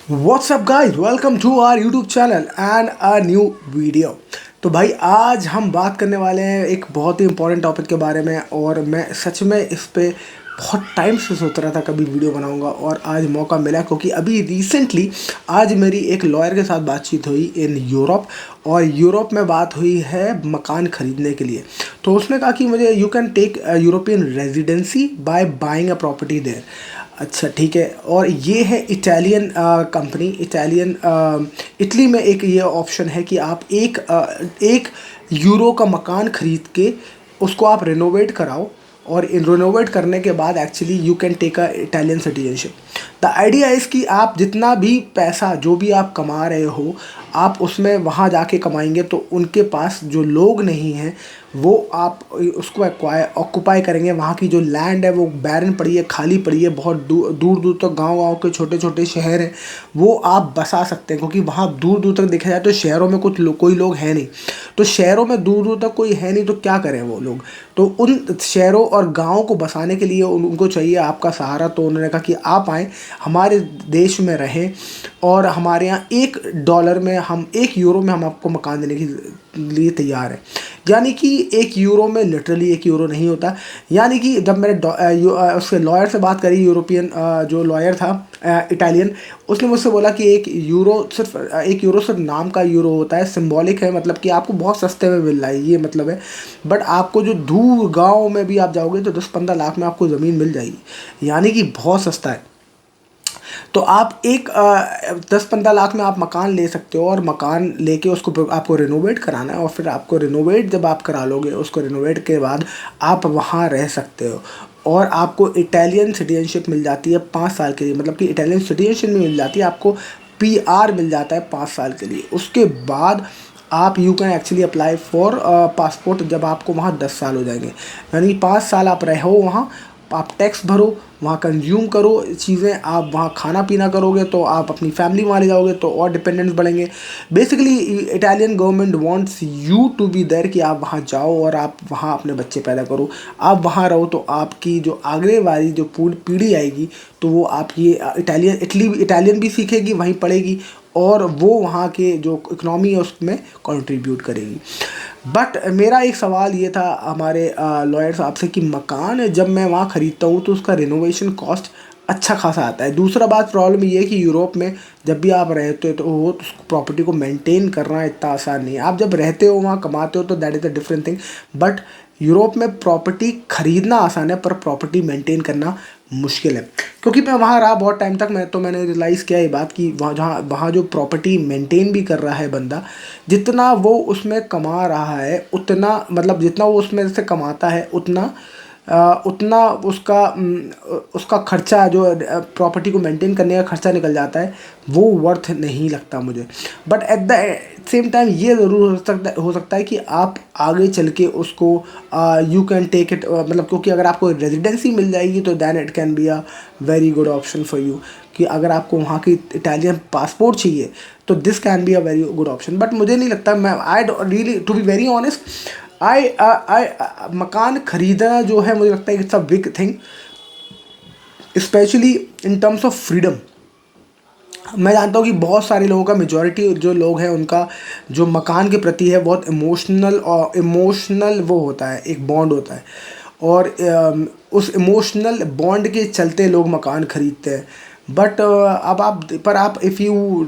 WhatsApp guys, welcome to our YouTube channel and a new video. तो भाई आज हम बात करने वाले हैं एक बहुत ही इंपॉर्टेंट टॉपिक के बारे में। और मैं सच में इस पे बहुत टाइम से सोच रहा था कभी वीडियो बनाऊंगा, और आज मौका मिला क्योंकि अभी रिसेंटली आज मेरी एक लॉयर के साथ बातचीत हुई इन यूरोप। और यूरोप में बात हुई है मकान खरीदने के लिए। तो उसने कहा कि मुझे you can take European residency by buying a property there. अच्छा ठीक है। और ये है इटालियन कंपनी, इटली में एक ये ऑप्शन है कि आप एक यूरो का मकान खरीद के उसको आप रिनोवेट कराओ, और इन रिनोवेट करने के बाद actually you can take a Italian citizenship. The idea is कि आप जितना भी पैसा जो भी आप कमा रहे हो, आप उसमें वहाँ जाके कमाएंगे तो उनके पास जो लोग नहीं हैं वो आप उसको ऑक्यूपाई करेंगे। वहाँ की जो लैंड है वो बैरन पड़ी है, खाली पड़ी है, बहुत दूर दूर दूर तक गांव के छोटे छोटे शहर हैं, वो आप बसा सकते हैं। क्योंकि वहाँ दूर दूर तक देखा जाए तो शहरों में कोई लोग हैं नहीं। तो शहरों में दूर दूर तक कोई है नहीं तो क्या करें वो लोग। तो उन शहरों और गाँव को बसाने के लिए उनको चाहिए आपका सहारा। तो उन्होंने कहा कि आप आएँ, हमारे देश में रहें, और हमारे यहाँ $1 में हम €1 में हम आपको मकान देने के लिए तैयार हैं। यानी कि 1 यूरो में लिटरली 1 यूरो नहीं होता। यानी कि जब मैंने उसके लॉयर से बात करी, यूरोपियन जो लॉयर था इटालियन, उसने मुझसे बोला कि 1 यूरो सिर्फ नाम का यूरो होता है, सिंबॉलिक है, मतलब कि आपको बहुत सस्ते में मिल रहा है, ये मतलब है। बट आपको जो दूर गांव में भी आप जाओगे तो 10-15 लाख में आपको ज़मीन मिल जाएगी, यानी कि बहुत सस्ता है। तो आप 10-15 लाख में आप मकान ले सकते हो, और मकान लेके उसको आपको रिनोवेट कराना है, और फिर आपको रिनोवेट जब आप करा लोगे, उसको रिनोवेट के बाद आप वहाँ रह सकते हो। और आपको इटालियन सिटीजनशिप मिल जाती है 5 साल के लिए, मतलब कि इटालियन सिटीजनशिप मिल जाती है आपको, पीआर मिल जाता है 5 साल के लिए। उसके बाद आप you can actually apply for passport जब आपको वहाँ 10 साल हो जाएंगे। यानी 5 साल आप रहो वहाँ, आप टैक्स भरो, वहाँ कंज्यूम करो चीज़ें, आप वहाँ खाना पीना करोगे तो आप अपनी फैमिली वहाँ ले जाओगे तो और डिपेंडेंस बढ़ेंगे। Basically Italian government wants you to be there, कि आप वहाँ जाओ और आप वहाँ अपने बच्चे पैदा करो, आप वहाँ रहो, तो आपकी जो आगे वाली जो पूरी पीढ़ी आएगी तो वो आपकी इटालियन भी सीखेगी, वहीं पढ़ेगी, और वो वहाँ के जो इकनॉमी है उसमें कंट्रीब्यूट करेगी। बट मेरा एक सवाल ये था हमारे लॉयर साहब से कि मकान जब मैं वहाँ ख़रीदता हूँ तो उसका रिनोवेशन कॉस्ट अच्छा खासा आता है। दूसरा बात प्रॉब्लम ये है कि यूरोप में जब भी आप रहते हो तो वो प्रॉपर्टी को मेंटेन करना इतना आसान नहीं है। आप जब रहते हो वहाँ कमाते हो तो that is a different thing. But Europe में प्रॉपर्टी खरीदना आसान है पर प्रॉपर्टी मेंटेन करना मुश्किल है। क्योंकि मैं वहाँ रहा बहुत टाइम तक, मैंने रियलाइज़ किया ये बात कि वहाँ जो प्रॉपर्टी मेंटेन भी कर रहा है बंदा, जितना वो उसमें कमा रहा है उतना, मतलब जितना वो उसमें से कमाता है उतना उसका खर्चा जो प्रॉपर्टी को मेंटेन करने का खर्चा निकल जाता है, वो वर्थ नहीं लगता मुझे। But at the same time ये ज़रूर हो सकता है कि आप आगे चल के उसको यू कैन टेक इट, मतलब क्योंकि अगर आपको रेजिडेंसी मिल जाएगी तो then it can be a very good option for you. कि अगर आपको वहाँ की इटालियन पासपोर्ट चाहिए तो this can be a very good option. But मुझे नहीं लगता, मैं I really to be very honest, I मकान खरीदना जो है मुझे लगता है it's a big thing, specially in terms of freedom. मैं जानता हूँ कि बहुत सारे लोगों का, मेजॉरिटी जो लोग हैं उनका जो मकान के प्रति है बहुत इमोशनल वो होता है, एक बॉन्ड होता है, और उस इमोशनल बॉन्ड के चलते लोग मकान खरीदते हैं। बट अब आप if you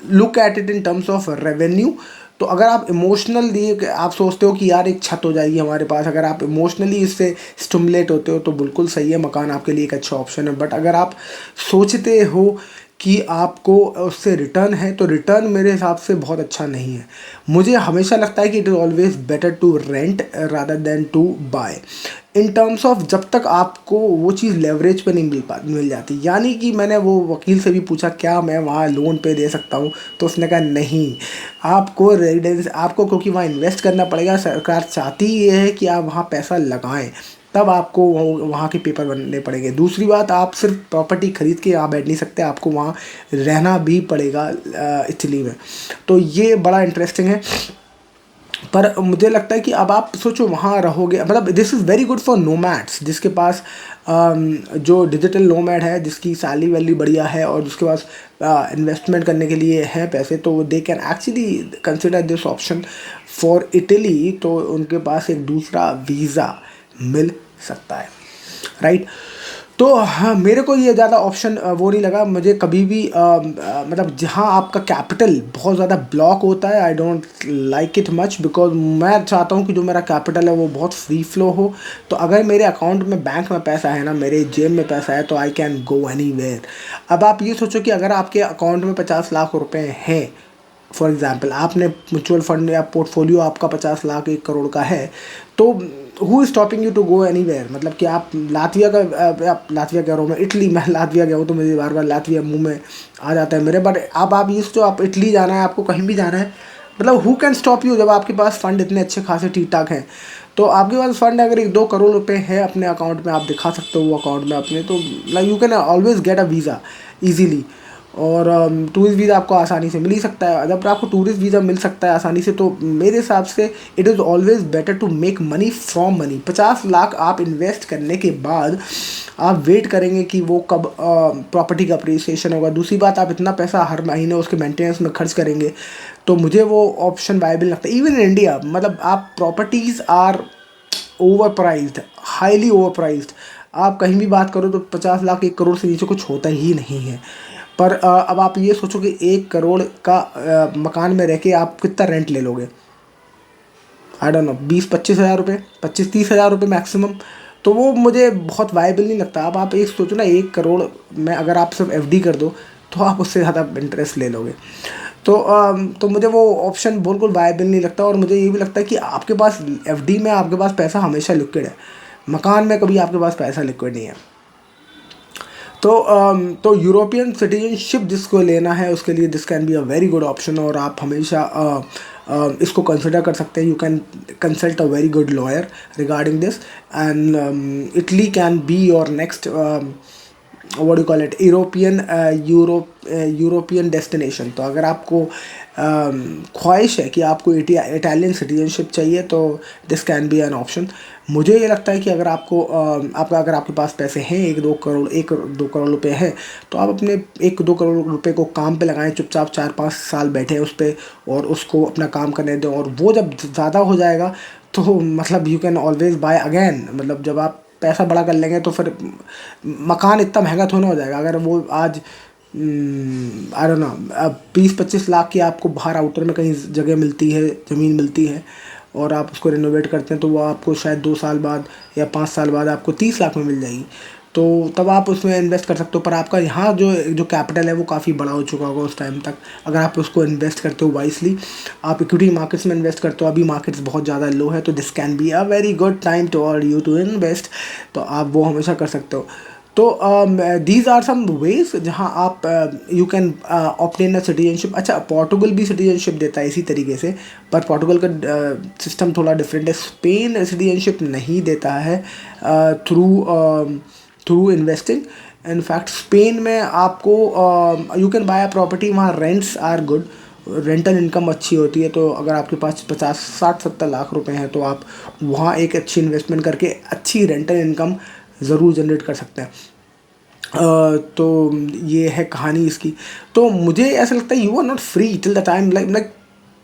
look at it in terms of revenue, तो अगर आप इमोशनली आप सोचते हो कि यार एक छत हो जाएगी हमारे पास, अगर आप इमोशनली इससे स्टिमुलेट होते हो तो बिल्कुल सही है, मकान आपके लिए एक अच्छा ऑप्शन है। बट अगर आप सोचते हो कि आपको उससे रिटर्न है तो रिटर्न मेरे हिसाब से बहुत अच्छा नहीं है। मुझे हमेशा लगता है कि it is always better to rent rather than to buy, in terms of जब तक आपको वो चीज़ लेवरेज पे नहीं मिल जाती। यानी कि मैंने वो वकील से भी पूछा क्या मैं वहाँ लोन पे दे सकता हूँ, तो उसने कहा नहीं, आपको रेजिडेंस आपको क्योंकि वहाँ इन्वेस्ट करना पड़ेगा। सरकार चाहती ये है कि आप वहाँ पैसा लगाएं, तब आपको वहाँ के पेपर बनने पड़ेंगे। दूसरी बात, आप सिर्फ प्रॉपर्टी खरीद के यहाँ बैठ नहीं सकते, आपको वहाँ रहना भी पड़ेगा इटली में। तो ये बड़ा इंटरेस्टिंग है। पर मुझे लगता है कि अब आप सोचो वहाँ रहोगे, मतलब this is very good for nomads जिसके पास जो डिजिटल नोमैड है, जिसकी सैलरी वैली बढ़िया है और जिसके पास इन्वेस्टमेंट करने के लिए है पैसे, तो they can actually consider this option for Italy. तो उनके पास एक दूसरा वीज़ा मिल सकता है, राइट। तो हाँ, मेरे को ये ज़्यादा ऑप्शन वो नहीं लगा मुझे कभी भी, मतलब जहाँ आपका कैपिटल बहुत ज़्यादा ब्लॉक होता है, I don't like it much, because मैं चाहता हूँ कि जो मेरा कैपिटल है वो बहुत फ्री फ्लो हो। तो अगर मेरे अकाउंट में, बैंक में पैसा है ना, मेरे जेब में पैसा है, तो आई कैन गो एनीवेयर। अब आप ये सोचो कि अगर आपके अकाउंट में 50 लाख रुपए हैं, फॉर एग्जाम्पल आपने म्यूचुअल फंड या पोर्टफोलियो आपका 50 लाख 1 करोड़ का है, तो who is stopping you to go anywhere. मतलब कि आप लातविया का, आप लातविया कह रहा हूँ मैं, इटली, मैं लातविया गया हूँ तो मुझे बार बार लातविया मुंह में आ जाता है मेरे। बट अब आप ये सोचो, आप इटली जाना है, आपको कहीं भी जाना है, मतलब हु कैन स्टॉप यू, जब आपके पास फंड इतने अच्छे खासे ठीक ठाक हैं। तो आपके पास फंड अगर 1-2 करोड़ रुपए है अपने अकाउंट में, आप दिखा सकते हो वो अकाउंट में अपने, तो like you can always get a visa easily. और टूरिस्ट वीज़ा आपको आसानी से मिल ही सकता है। जब आपको टूरिस्ट वीज़ा मिल सकता है आसानी से, तो मेरे हिसाब से it is always better to make money from money. 50 lakh आप इन्वेस्ट करने के बाद आप वेट करेंगे कि वो कब प्रॉपर्टी का अप्रिसिएशन होगा। दूसरी बात, आप इतना पैसा हर महीने उसके मेंटेनेंस में खर्च करेंगे, तो मुझे वो ऑप्शन वायबल लगता है। इवन इन इंडिया, मतलब आप, properties are overpriced, highly overpriced. आप कहीं भी बात करो तो 50 लाख 1 करोड़ से नीचे कुछ होता ही नहीं है। पर अब आप ये सोचो कि 1 करोड़ का मकान में रह के आप कितना रेंट ले लोगे, आई डोंट नो, 20-25 हज़ार रुपये, 25-30 हज़ार रुपये मैक्सिमम। तो वो मुझे बहुत वायबल नहीं लगता। अब आप एक सोचो ना, 1 करोड़ में अगर आप सिर्फ एफडी कर दो, तो आप उससे ज़्यादा इंटरेस्ट ले लोगे। तो मुझे वो ऑप्शन बिल्कुल वायबल नहीं लगता। और मुझे ये भी लगता है कि आपके पास एफडी में आपके पास पैसा हमेशा लिक्विड है, मकान में कभी आपके पास पैसा लिक्विड नहीं है। तो यूरोपियन सिटीजनशिप जिसको लेना है, उसके लिए this can be a very good option. और आप हमेशा इसको कंसिडर कर सकते हैं। You can consult a very good lawyer regarding this, and Italy can be your next, what do call it, European destination. तो अगर आपको ख्वाहिश है कि आपको इटालियन सिटीजनशिप चाहिए, तो this can B an option. मुझे ये लगता है कि अगर अगर आपके पास पैसे हैं, 1-2 करोड़ रुपए हैं, तो आप अपने 1-2 करोड़ रुपए को काम पे लगाएं, चुपचाप 4-5 साल बैठें उस पर और उसको अपना काम करने दें। और वो जब ज़्यादा हो जाएगा, तो मतलब you can always buy again. मतलब जब आप पैसा बड़ा कर लेंगे, तो फिर मकान इतना महंगा थोड़ा हो जाएगा। अगर वो आज, आई डोंट नो, अब 20-25 लाख की आपको बाहर आउटर में कहीं जगह मिलती है, ज़मीन मिलती है, और आप उसको रिनोवेट करते हैं, तो वो आपको शायद 2 साल बाद या 5 साल बाद आपको 30 लाख में मिल जाएगी। तो तब आप उसमें इन्वेस्ट कर सकते हो। पर आपका यहाँ जो कैपिटल है वो काफ़ी बड़ा हो चुका होगा उस टाइम तक, अगर आप उसको इन्वेस्ट करते हो वाइसली। आप इक्विटी मार्केट्स में इन्वेस्ट करते हो, अभी मार्केट्स बहुत ज़्यादा लो है, तो this can be a very good time to all you to invest. तो आप वो हमेशा कर सकते हो। तो दीज आर सम वेज जहाँ आप you can obtain a citizenship. अच्छा, पोर्टुगल भी सिटीजनशिप देता है इसी तरीके से, पर पोर्टुगल का सिस्टम थोड़ा डिफरेंट है। स्पेन सिटीजनशिप नहीं देता है थ्रू इन्वेस्टिंग। इनफैक्ट स्पेन में आपको you can buy a property, वहाँ rents are good, rental income अच्छी होती है। तो अगर आपके पास 50-60-70 लाख रुपए हैं, तो आप वहाँ एक अच्छी इन्वेस्टमेंट करके अच्छी रेंटल इनकम ज़रूर जनरेट कर सकते हैं। तो ये है कहानी इसकी। तो मुझे ऐसा लगता है you are not free till the time, like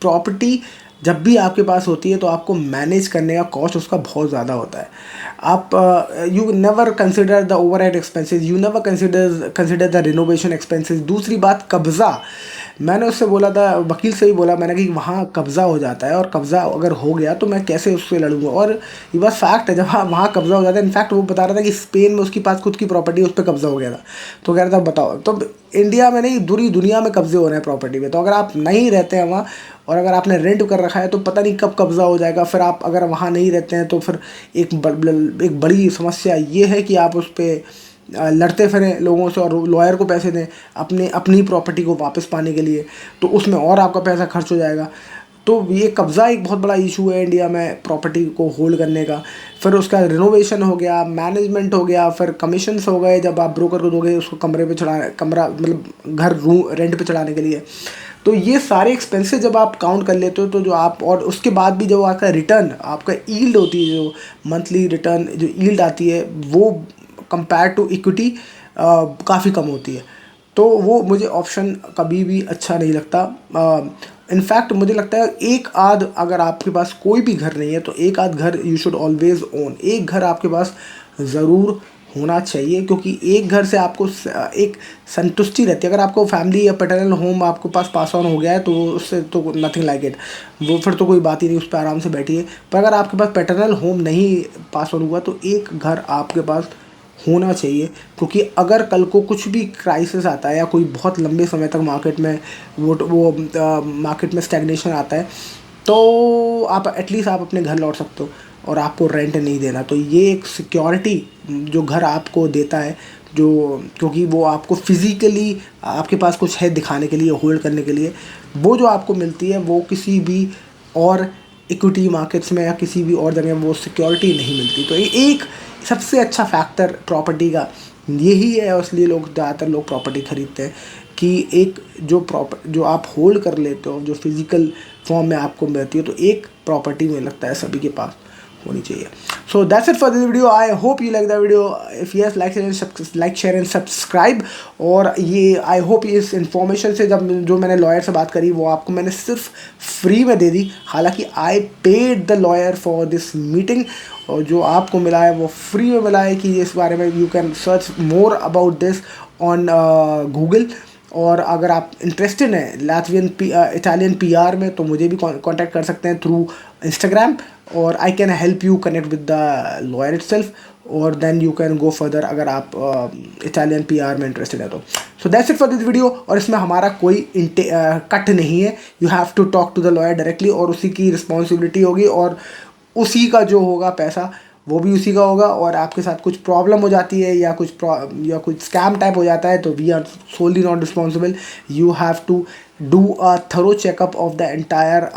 property जब भी आपके पास होती है, तो आपको मैनेज करने का कॉस्ट उसका बहुत ज़्यादा होता है। आप you never consider the overhead expenses, you never consider the renovation expenses. दूसरी बात, कब्ज़ा, मैंने उससे बोला था, वकील से भी बोला मैंने कि वहाँ कब्ज़ा हो जाता है, और कब्ज़ा अगर हो गया तो मैं कैसे उससे लड़ूंगा। और ये बात फैक्ट है, जब वहाँ कब्ज़ा हो जाता है। इनफैक्ट वो बता रहा था कि स्पेन में उसके पास खुद की प्रॉपर्टी, उस पर कब्ज़ा हो गया था। तो कह रहा था बताओ, तो इंडिया में नहीं, पूरी दुनिया में कब्ज़े हो रहे हैं प्रॉपर्टी पे। तो अगर आप नहीं रहते हैं वहाँ, और अगर आपने रेंट कर रखा है, तो पता नहीं कब कब्ज़ा हो जाएगा। फिर आप अगर वहाँ नहीं रहते हैं, तो फिर एक बड़ी समस्या ये है कि आप उस पर लड़ते फिरें लोगों से, और लॉयर को पैसे दें अपनी प्रॉपर्टी को वापस पाने के लिए, तो उसमें और आपका पैसा खर्च हो जाएगा। तो ये कब्ज़ा एक बहुत बड़ा इशू है इंडिया में प्रॉपर्टी को होल्ड करने का। फिर उसका रिनोवेशन हो गया, मैनेजमेंट हो गया, फिर कमीशंस हो गए जब आप ब्रोकर को दोगे उसको कमरा मतलब घर रूम रेंट पे चढ़ाने के लिए। तो ये सारे एक्सपेंसेस जब आप काउंट कर लेते हो, तो जो आप, और उसके बाद भी जो आपका रिटर्न, आपका यील्ड होती है, जो मंथली रिटर्न जो यील्ड आती है, वो कंपेयर टू इक्विटी काफ़ी कम होती है। तो वो मुझे ऑप्शन कभी भी अच्छा नहीं लगता। इनफैक्ट मुझे लगता है एक आध, अगर आपके पास कोई भी घर नहीं है तो एक आध घर यू शुड ऑलवेज ओन। एक घर आपके पास ज़रूर होना चाहिए, क्योंकि एक घर से आपको एक संतुष्टि रहती है। अगर आपको फैमिली या पैटर्नल होम आपके पास पास ऑन हो गया है तो उससे तो नथिंग लाइक इट, वो फिर तो कोई बात ही नहीं, उस पर आराम से बैठिए। पर अगर आपके पास पैटर्नल होम नहीं पास ऑन हुआ तो एक घर आपके पास होना चाहिए, क्योंकि अगर कल को कुछ भी क्राइसिस आता है या कोई बहुत लंबे समय तक मार्केट में वो मार्केट में स्टैग्नेशन आता है, तो आप एटलीस्ट आप अपने घर लौट सकते हो और आपको रेंट नहीं देना। तो ये एक सिक्योरिटी जो घर आपको देता है, जो क्योंकि वो आपको फिज़िकली आपके पास कुछ है दिखाने के लिए, होल्ड करने के लिए, वो जो आपको मिलती है वो किसी भी और इक्विटी मार्केट्स में या किसी भी और जगह वो सिक्योरिटी नहीं मिलती। तो एक सबसे अच्छा फैक्टर प्रॉपर्टी का यही है, और इसलिए लोग ज़्यादातर लोग प्रॉपर्टी ख़रीदते हैं कि एक जो आप होल्ड कर लेते हो, जो फिज़िकल फॉर्म में आपको मिलती है, तो एक प्रॉपर्टी में लगता है सभी के पास होनी चाहिए। सो that's it for this video. I hope you like the video. If yes, like share and subscribe. और ये आई होप इस इन्फॉर्मेशन से जो मैंने लॉयर से बात करी वो आपको मैंने सिर्फ फ्री में दे दी। हालांकि I paid the lawyer for this meeting, और जो आपको मिला है वो फ्री में मिला है कि इस बारे में you can search more about this on Google. और अगर आप इंटरेस्टेड हैं लातवियन इटालियन पीआर में तो मुझे भी कांटेक्ट कर सकते हैं थ्रू इंस्टाग्राम, और I can help you connect with the lawyer itself, और then you can go further अगर आप इटालियन पीआर में इंटरेस्टेड है तो। So that's it for this video. और इसमें हमारा कोई कट नहीं है, you have to talk to the lawyer directly, और उसी की रिस्पॉन्सिबिलिटी होगी, और उसी का जो होगा पैसा वो भी उसी का होगा। और आपके साथ कुछ प्रॉब्लम हो जाती है या कुछ स्कैम टाइप हो जाता है तो we are solely not responsible. You have to do a thorough checkup of the entire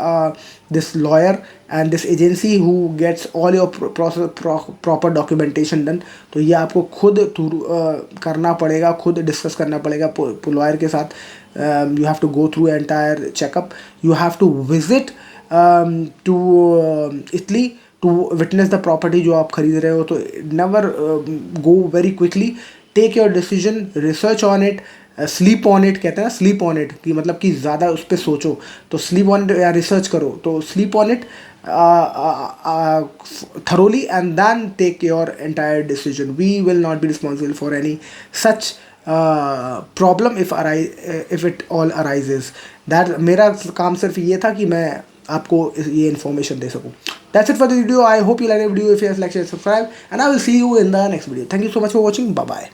this lawyer and this agency who gets all your proper documentation done. तो ये आपको खुद करना पड़ेगा, खुद डिस्कस करना पड़ेगा लॉयर के साथ। You have to go through entire checkup, you have to visit to Italy to witness the property जो आप खरीद रहे हो। तो never go very quickly, take your decision, research on it, sleep on it, कहते हैं ना स्लीप ऑन इट, कि मतलब कि ज़्यादा उस पर सोचो, तो स्लीप ऑन इट या रिसर्च करो, तो sleep on it thoroughly and then take your entire decision. We will not be responsible for any such problem if it all arises. That मेरा काम सिर्फ ये था कि मैं आपको ये इन्फॉर्मेशन दे सकूँ. That's it for the video. I hope you like the video. If you like, share, subscribe, and I will see you in the next video. Thank you so much for watching. Bye bye.